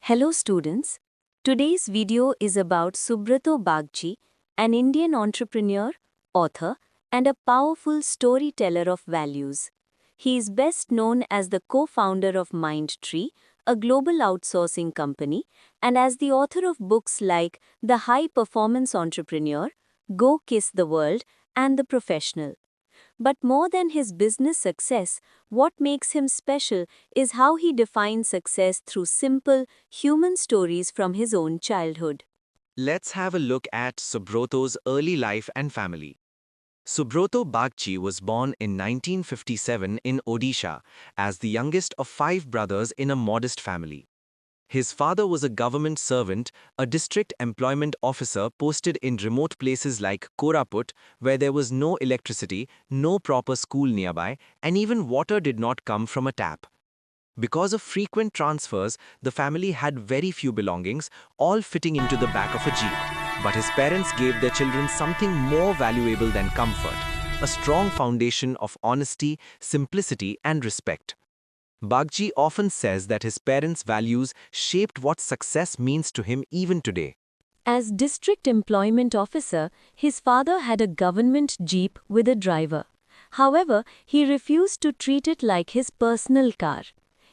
Hello students. Today's video is about Subroto Bagchi, an Indian entrepreneur, author, and a powerful storyteller of values. He is best known as the co-founder of Mindtree, a global outsourcing company, and as the author of books like The High Performance Entrepreneur, Go Kiss the World, and The Professional. But more than his business success, what makes him special is how he defines success through simple, human stories from his own childhood. Let's have a look at Subroto's early life and family. Subroto Bagchi was born in 1957 in Odisha as the youngest of 5 brothers in a modest family. His father was a government servant, a district employment officer posted in remote places like Koraput, where there was no electricity, no proper school nearby, and even water did not come from a tap. Because of frequent transfers, the family had very few belongings, all fitting into the back of a jeep. But his parents gave their children something more valuable than comfort, a strong foundation of honesty, simplicity, and respect. Bagchi often says that his parents' values shaped what success means to him even today. As district employment officer, his father had a government jeep with a driver. However, he refused to treat it like his personal car.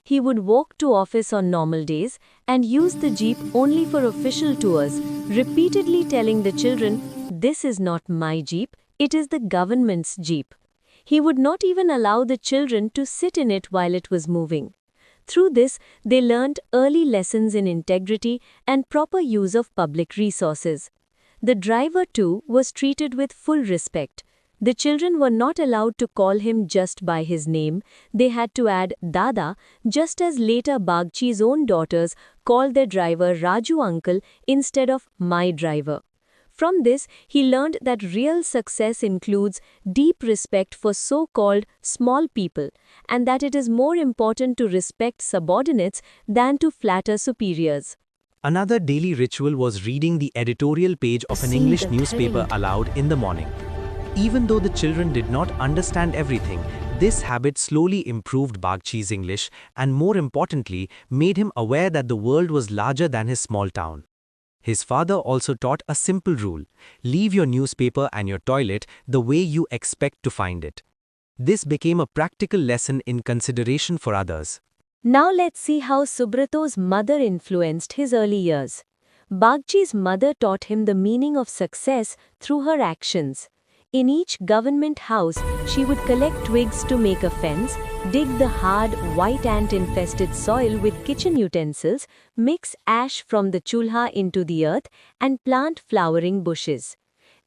He would walk to office on normal days and use the jeep only for official tours, repeatedly telling the children, "This is not my jeep, it is the government's jeep." He would not even allow the children to sit in it while it was moving. Through this, they learned early lessons in integrity and proper use of public resources. The driver, too, was treated with full respect. The children were not allowed to call him just by his name. They had to add Dada, just as later Bagchi's own daughters called their driver Raju uncle instead of my driver. From this, he learned that real success includes deep respect for so-called small people, and that it is more important to respect subordinates than to flatter superiors. Another daily ritual was reading the editorial page of an English newspaper aloud in the morning. Even though the children did not understand everything, this habit slowly improved Bagchi's English and, more importantly, made him aware that the world was larger than his small town. His father also taught a simple rule: leave your newspaper and your toilet the way you expect to find it. This became a practical lesson in consideration for others. Now let's see how Subroto's mother influenced his early years. Bagchi's mother taught him the meaning of success through her actions. In each government house, she would collect twigs to make a fence, dig the hard, white ant-infested soil with kitchen utensils, mix ash from the chulha into the earth, and plant flowering bushes.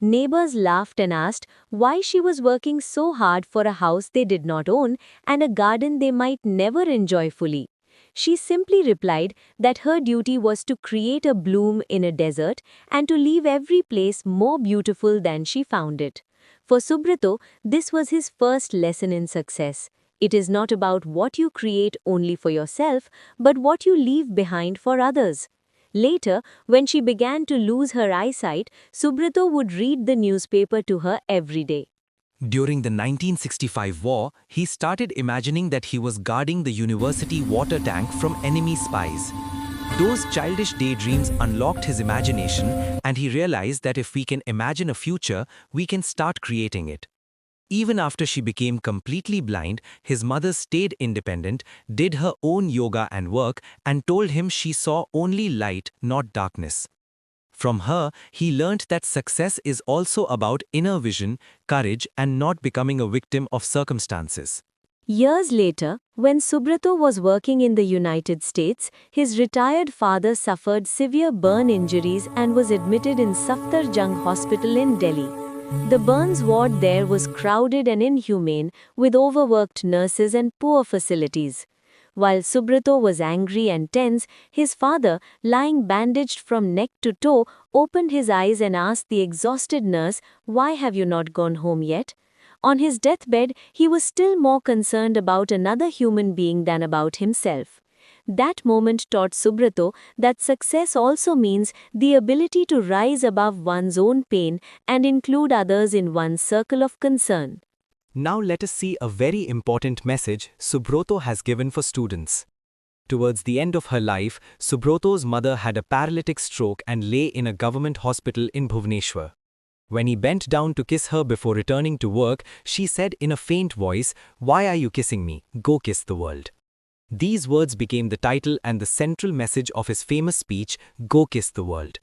Neighbors laughed and asked why she was working so hard for a house they did not own and a garden they might never enjoy fully. She simply replied that her duty was to create a bloom in a desert and to leave every place more beautiful than she found it. For Subroto, this was his first lesson in success. It is not about what you create only for yourself, but what you leave behind for others. Later, when she began to lose her eyesight, Subroto would read the newspaper to her every day. During the 1965 war, he started imagining that he was guarding the university water tank from enemy spies. Those childish daydreams unlocked his imagination, and he realized that if we can imagine a future, we can start creating it. Even after she became completely blind, his mother stayed independent, did her own yoga and work, and told him she saw only light, not darkness. From her, he learnt that success is also about inner vision, courage, and not becoming a victim of circumstances. Years later, when Subroto was working in the United States, his retired father suffered severe burn injuries and was admitted in Safdarjung Hospital in Delhi. The burns ward there was crowded and inhumane, with overworked nurses and poor facilities. While Subroto was angry and tense, his father, lying bandaged from neck to toe, opened his eyes and asked the exhausted nurse, "Why have you not gone home yet?" On his deathbed, he was still more concerned about another human being than about himself. That moment taught Subroto that success also means the ability to rise above one's own pain and include others in one's circle of concern. Now let us see a very important message Subroto has given for students. Towards the end of her life, Subroto's mother had a paralytic stroke and lay in a government hospital in Bhubaneswar. When he bent down to kiss her before returning to work, she said in a faint voice, "Why are you kissing me? Go kiss the world." These words became the title and the central message of his famous speech, "Go kiss the world."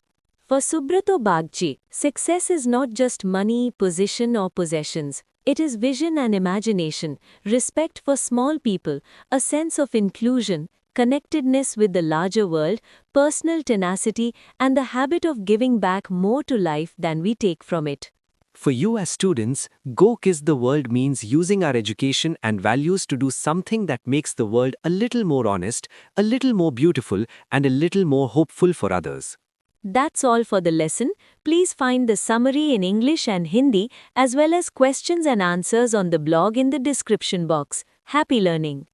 For Subroto Bagchi, success is not just money, position or possessions. It is vision and imagination, respect for small people, a sense of inclusion, connectedness with the larger world, personal tenacity, and the habit of giving back more to life than we take from it. For you as students, Go Kiss the World means using our education and values to do something that makes the world a little more honest, a little more beautiful, and a little more hopeful for others. That's all for the lesson. Please find the summary in English and Hindi as well as questions and answers on the blog in the description box. Happy learning!